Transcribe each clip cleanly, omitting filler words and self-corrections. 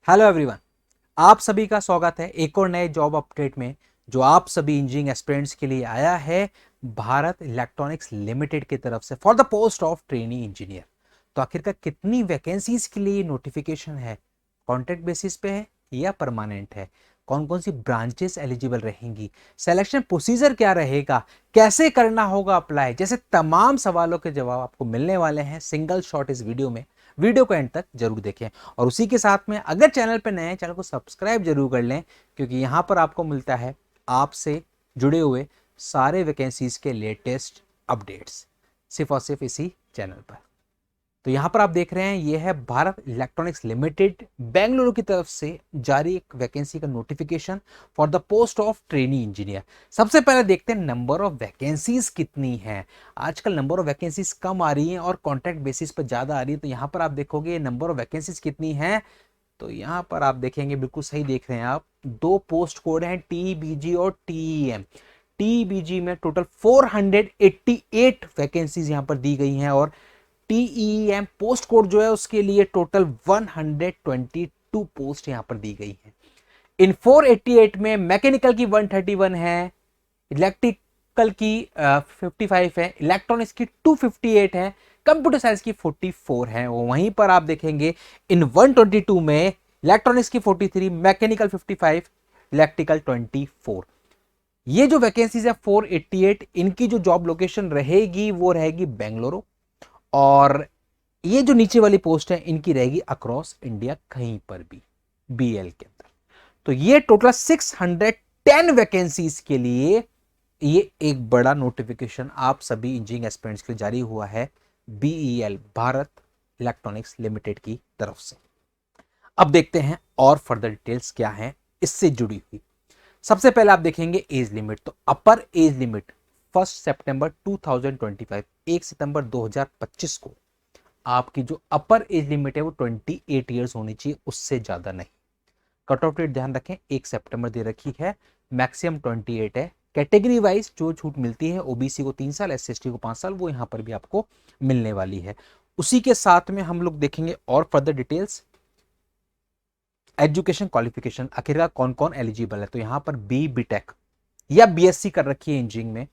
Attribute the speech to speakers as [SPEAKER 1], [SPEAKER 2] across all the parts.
[SPEAKER 1] Hello everyone, आप सभी का स्वागत है एक और नए जॉब अपडेट में जो आप सभी इंजीनियरिंग एस्पिरेंट्स के लिए आया है भारत इलेक्ट्रॉनिक्स लिमिटेड की तरफ से for the post of trainee engineer. तो आखिरकार कितनी वैकेंसीज के लिए नोटिफिकेशन है, कॉन्ट्रैक्ट बेसिस पे है या परमानेंट है, कौन कौन सी ब्रांचेस एलिजिबल रहेंगी, सिलेक्शन प्रोसीजर क्या रहेगा, कैसे करना होगा अप्लाई, जैसे तमाम सवालों के जवाब आपको मिलने वाले हैं सिंगल शॉट इस वीडियो में। वीडियो को एंड तक जरूर देखें और उसी के साथ में अगर चैनल पर नए हैं चैनल को सब्सक्राइब जरूर कर लें, क्योंकि यहां पर आपको मिलता है आपसे जुड़े हुए सारे वैकेंसीज के लेटेस्ट अपडेट्स सिर्फ और सिर्फ इसी चैनल पर। तो यहां पर आप देख रहे हैं ये है भारत इलेक्ट्रॉनिक्स लिमिटेड बेंगलुरु की तरफ से जारी एक वैकेंसी का notification for the post of trainee engineer. सबसे पहले देखते हैं नंबर ऑफ वैकेंसीज कितनी है। आजकल नंबर ऑफ वैकेंसीज कम आ रही हैं और कॉन्ट्रैक्ट बेसिस पर ज्यादा आ रही है। तो यहां पर आप देखोगे नंबर ऑफ वैकेंसीज कितनी है, तो यहां पर आप देखेंगे बिल्कुल सही देख रहे हैं आप, दो पोस्ट कोड हैं टीबीजी और टीईएम। टीबीजी में टोटल 488 वैकेंसीज यहां पर दी गई हैं और टीईएम पोस्ट कोड जो है उसके लिए टोटल 122 पोस्ट यहां पर दी गई है। इन 488 में मैकेनिकल की 131 है, इलेक्ट्रिकल की 55 है, इलेक्ट्रॉनिक्स की 258 है, कंप्यूटर साइंस की 44 है। वहीं पर आप देखेंगे इन 122 में इलेक्ट्रॉनिक्स की 43, मैकेनिकल 55, इलेक्ट्रिकल 24। ये जो वैकेंसीज है 488, इनकी जो जॉब लोकेशन रहेगी वो रहेगी बेंगलुरु, और ये जो नीचे वाली पोस्ट है इनकी रहेगी अक्रॉस इंडिया कहीं पर भी बीएल के अंदर। तो ये टोटल 610 वैकेंसीज के लिए ये एक बड़ा नोटिफिकेशन आप सभी इंजीनियरिंग एस्पिरेंट्स के लिए जारी हुआ है बीईएल भारत इलेक्ट्रॉनिक्स लिमिटेड की तरफ से। अब देखते हैं और फर्दर डिटेल्स क्या है इससे जुड़ी हुई। सबसे पहले आप देखेंगे एज लिमिट। तो अपर एज लिमिट 1 सितंबर 2025, 1 सितंबर 2025 को आपकी जो अपर एज लिमिट है वो 28 ईयर्स होनी चाहिए, उससे ज्यादा नहीं। कट ऑफ डेट ध्यान रखें 1 सितंबर दे रखी है, मैक्सिमम 28 है। कैटेगरी वाइज जो छूट मिलती है, ओबीसी को 3 साल, एससी को 5 साल, वो यहां पर भी आपको मिलने वाली है। उसी के साथ में हम लोग देखेंगे और फर्दर डिटेल्स। एजुकेशन क्वालिफिकेशन आखिरकार कौन कौन एलिजिबल है, तो यहां पर बीटेक या बीएससी कर रखी है इंजीनियरिंग में,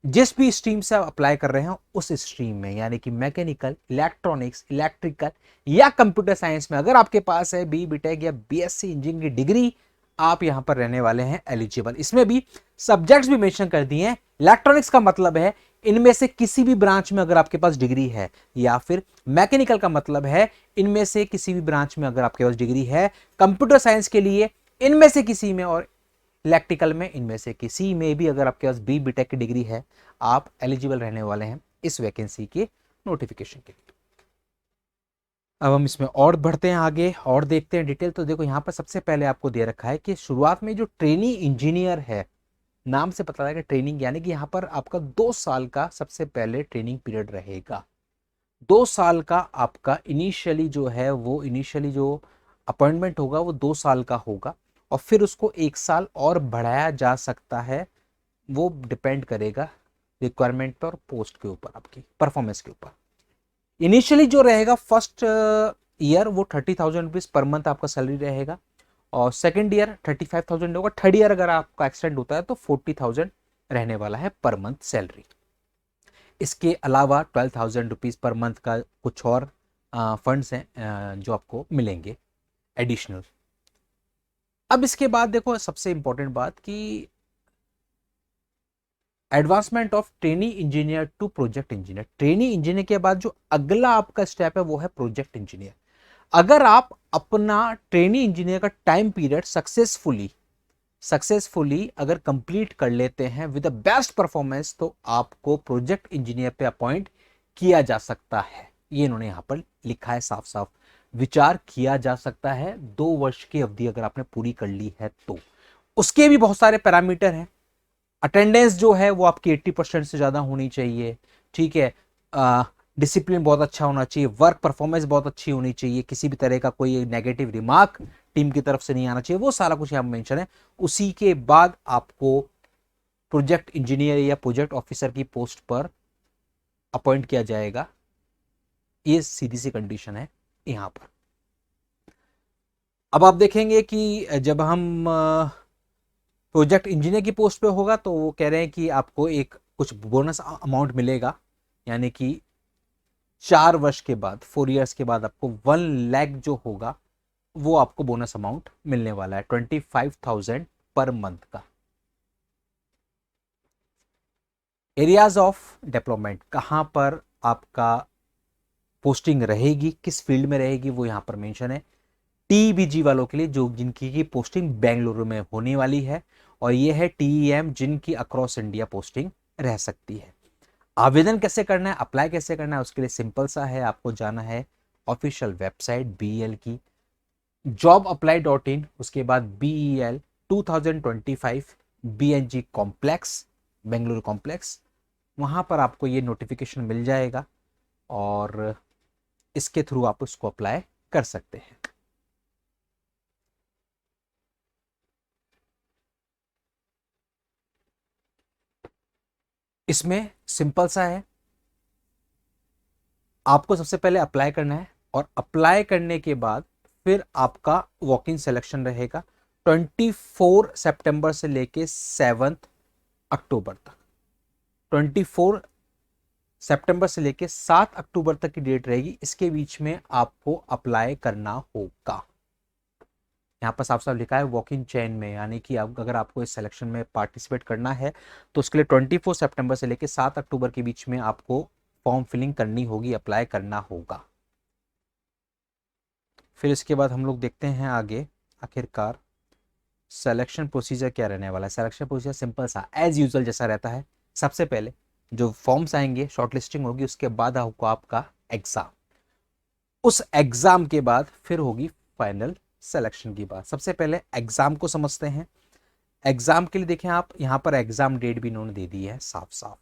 [SPEAKER 1] जिस भी स्ट्रीम से आप अप्लाई कर रहे हैं उस स्ट्रीम में, यानी कि मैकेनिकल, इलेक्ट्रॉनिक्स, इलेक्ट्रिकल या कंप्यूटर साइंस में अगर आपके पास है बीटेक या बीएससी इंजीनियरिंग की डिग्री, आप यहां पर रहने वाले हैं एलिजिबल। इसमें भी सब्जेक्ट्स भी मेंशन कर दिए हैं। इलेक्ट्रॉनिक्स का मतलब है इनमें से किसी भी ब्रांच में अगर आपके पास डिग्री है, या फिर मैकेनिकल का मतलब है इनमें से किसी भी ब्रांच में अगर आपके पास डिग्री है, कंप्यूटर साइंस के लिए इनमें से किसी में, और इलेक्ट्रिकल में इनमें से किसी में भी अगर आपके पास बीटेक की डिग्री है, आप एलिजिबल रहने वाले हैं इस वैकेंसी के नोटिफिकेशन के लिए। अब हम इसमें और बढ़ते हैं आगे और देखते हैं डिटेल। तो देखो यहां पर सबसे पहले आपको दे रखा है कि शुरुआत में जो ट्रेनी इंजीनियर है, नाम से पता लगा ट्रेनिंग, यानी कि यहां पर आपका 2 साल का सबसे पहले ट्रेनिंग पीरियड रहेगा। 2 साल का आपका इनिशियली जो है वो इनिशियली जो अपॉइंटमेंट होगा वो 2 साल का होगा, और फिर उसको 1 साल और बढ़ाया जा सकता है। वो डिपेंड करेगा रिक्वायरमेंट पर, पोस्ट के ऊपर, आपकी परफॉर्मेंस के ऊपर। इनिशियली जो रहेगा फर्स्ट ईयर वो 30,000 रुपीज पर मंथ आपका सैलरी रहेगा, और सेकेंड ईयर 35,000 होगा। थर्ड ईयर अगर आपका एक्सटेंड होता है तो 40,000 रहने वाला है पर मंथ सैलरी। इसके अलावा 12,000 रुपीज पर मंथ का कुछ और फंड्स हैं जो आपको मिलेंगे एडिशनल। अब इसके बाद देखो सबसे इंपॉर्टेंट बात कि advancement of trainee engineer to project engineer. Trainee engineer के बाद जो अगला आपका स्टेप है वो है प्रोजेक्ट इंजीनियर। अगर आप अपना ट्रेनी इंजीनियर का टाइम पीरियड सक्सेसफुली अगर कंप्लीट कर लेते हैं विद द बेस्ट परफॉर्मेंस, तो आपको प्रोजेक्ट इंजीनियर पे अपॉइंट किया जा सकता है। ये इन्होंने यहां पर लिखा है साफ साफ, विचार किया जा सकता है 2 वर्ष की अवधि अगर आपने पूरी कर ली है तो। उसके भी बहुत सारे पैरामीटर हैं। अटेंडेंस जो है वो आपकी 80% से ज्यादा होनी चाहिए, ठीक है। डिसिप्लिन बहुत अच्छा होना चाहिए, वर्क परफॉर्मेंस बहुत अच्छी होनी चाहिए, किसी भी तरह का कोई नेगेटिव रिमार्क टीम की तरफ से नहीं आना चाहिए, वो सारा कुछ यहाँ मेंशन है। उसी के बाद आपको प्रोजेक्ट इंजीनियर या प्रोजेक्ट ऑफिसर की पोस्ट पर अपॉइंट किया जाएगा। ये सीधी सी कंडीशन है यहां पर। अब आप देखेंगे कि जब हम प्रोजेक्ट इंजीनियर की पोस्ट पे होगा तो वो कह रहे हैं कि आपको एक कुछ बोनस अमाउंट मिलेगा, यानी कि 4 वर्ष के बाद, 4 इयर्स के बाद आपको 1 लाख जो होगा वो आपको बोनस अमाउंट मिलने वाला है, 25,000 पर मंथ का। एरियाज ऑफ डेवलपमेंट, कहां पर आपका पोस्टिंग रहेगी, किस फील्ड में रहेगी, वो यहां पर मेंशन है। टीबीजी वालों के लिए जो जिनकी की पोस्टिंग बेंगलुरु में होने वाली है, और ये है टीईएम जिनकी अक्रॉस इंडिया पोस्टिंग रह सकती है। आवेदन कैसे करना है, अप्लाई कैसे करना है, उसके लिए सिंपल सा है, आपको जाना है ऑफिशियल वेबसाइट बीईएल की, jobapply.in, उसके बाद BEL 2025 BNG complex, Bengaluru complex, वहां पर आपको ये नोटिफिकेशन मिल जाएगा और इसके थ्रू आप उसको अप्लाई कर सकते हैं। इसमें सिंपल सा है, आपको सबसे पहले अप्लाई करना है और अप्लाई करने के बाद फिर आपका वॉक इन सिलेक्शन रहेगा 24 सितंबर से लेके 7 अक्टूबर तक। 24 सितंबर से लेके 7 अक्टूबर तक की डेट रहेगी, इसके बीच में आपको अप्लाई करना होगा। यहाँ पर साफ साफ लिखा है वॉक इन चेन में, यानी कि अगर आपको इस सिलेक्शन में पार्टिसिपेट करना है तो उसके लिए 24 सितंबर से लेकर 7 अक्टूबर के बीच में आपको फॉर्म फिलिंग करनी होगी, अप्लाई करना होगा। फिर इसके बाद हम लोग देखते हैं आगे आखिरकार सिलेक्शन प्रोसीजर क्या रहने वाला है। सिलेक्शन प्रोसीजर सिंपल सा एज यूजुअल जैसा रहता है। सबसे पहले जो फॉर्म्स आएंगे, शॉर्टलिस्टिंग होगी, उसके बाद होगा आपका एग्जाम। उस एग्जाम के बाद फिर होगी फाइनल सिलेक्शन की बात। सबसे पहले एग्जाम को समझते हैं। एग्जाम के लिए देखें आप, यहां पर एग्जाम डेट भी इन्होंने दे दी है, साफ साफ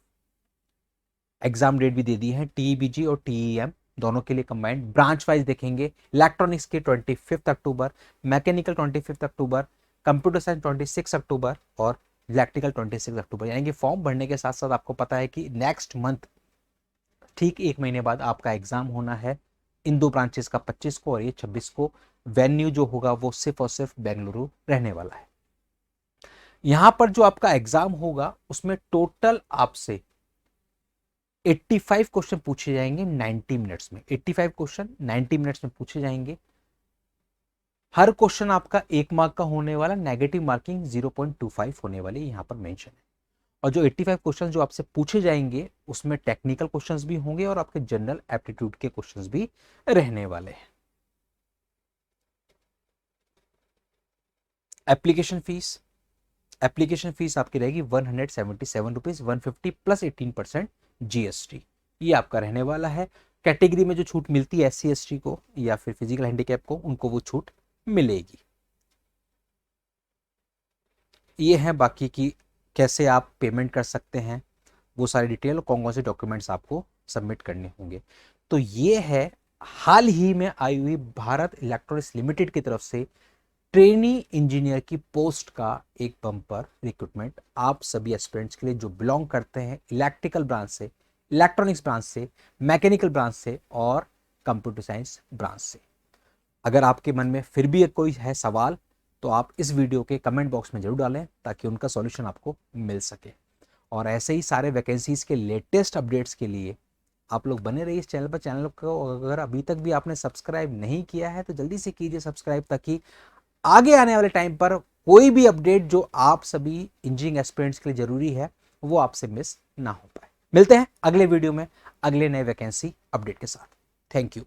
[SPEAKER 1] एग्जाम डेट भी दे दी है। टीईबीजी और टीईएम दोनों के लिए कंबाइंड। ब्रांच वाइज देखेंगे, इलेक्ट्रॉनिक्स के 25 अक्टूबर, मैकेनिकल 25 अक्टूबर, कंप्यूटर साइंस 26 अक्टूबर और इलेक्ट्रिकल 26 अक्टूबर। यानी कि फॉर्म भरने के साथ साथ आपको पता है कि नेक्स्ट मंथ ठीक 1 महीने बाद आपका एग्जाम होना है। इन दो ब्रांचेस का 25 को और ये 26 को। वेन्यू जो होगा वो सिर्फ और सिर्फ बेंगलुरु रहने वाला है। यहां पर जो आपका एग्जाम होगा उसमें टोटल आपसे 85 क्वेश्चन पूछे जाएंगे 90 मिनट्स में। 85 क्वेश्चन 90 मिनट्स में पूछे जाएंगे। हर क्वेश्चन आपका 1 मार्क का होने वाला, नेगेटिव मार्किंग 0.25 होने वाली यहां पर मेंशन है। और जो 85 क्वेश्चन जो आपसे पूछे जाएंगे उसमें टेक्निकल क्वेश्चंस भी होंगे और आपके जनरल एप्टीट्यूड के क्वेश्चंस भी रहने वाले हैं। एप्लीकेशन फीस आपकी रहेगी 177 रुपीज, 150 प्लस 18% जीएसटी, ये आपका रहने वाला है। कैटेगरी में जो छूट मिलती है SC ST को या फिर फिजिकल हैंडीकैप को, उनको वो छूट मिलेगी। ये है बाकी की कैसे आप पेमेंट कर सकते हैं, वो सारी डिटेल, कौन कौन से डॉक्यूमेंट्स आपको सबमिट करने होंगे। तो ये है हाल ही में आई हुई भारत इलेक्ट्रॉनिक्स लिमिटेड की तरफ से ट्रेनी इंजीनियर की पोस्ट का एक बम्पर रिक्रूटमेंट आप सभी एस्पिरेंट्स के लिए जो बिलोंग करते हैं इलेक्ट्रिकल ब्रांच से, इलेक्ट्रॉनिक्स ब्रांच से, मैकेनिकल ब्रांच से और कंप्यूटर साइंस ब्रांच से। अगर आपके मन में फिर भी कोई है सवाल तो आप इस वीडियो के कमेंट बॉक्स में जरूर डालें ताकि उनका सॉल्यूशन आपको मिल सके। और ऐसे ही सारे वैकेंसीज के लेटेस्ट अपडेट्स के लिए आप लोग बने रहिए इस चैनल पर। चैनल को अगर अभी तक भी आपने सब्सक्राइब नहीं किया है तो जल्दी से कीजिए सब्सक्राइब, ताकि आगे आने वाले टाइम पर कोई भी अपडेट जो आप सभी इंजीनियरिंग एस्पिरेंट्स के लिए जरूरी है वो आपसे मिस ना हो पाए। मिलते हैं अगले वीडियो में अगले नए वैकेंसी अपडेट के साथ। Thank you.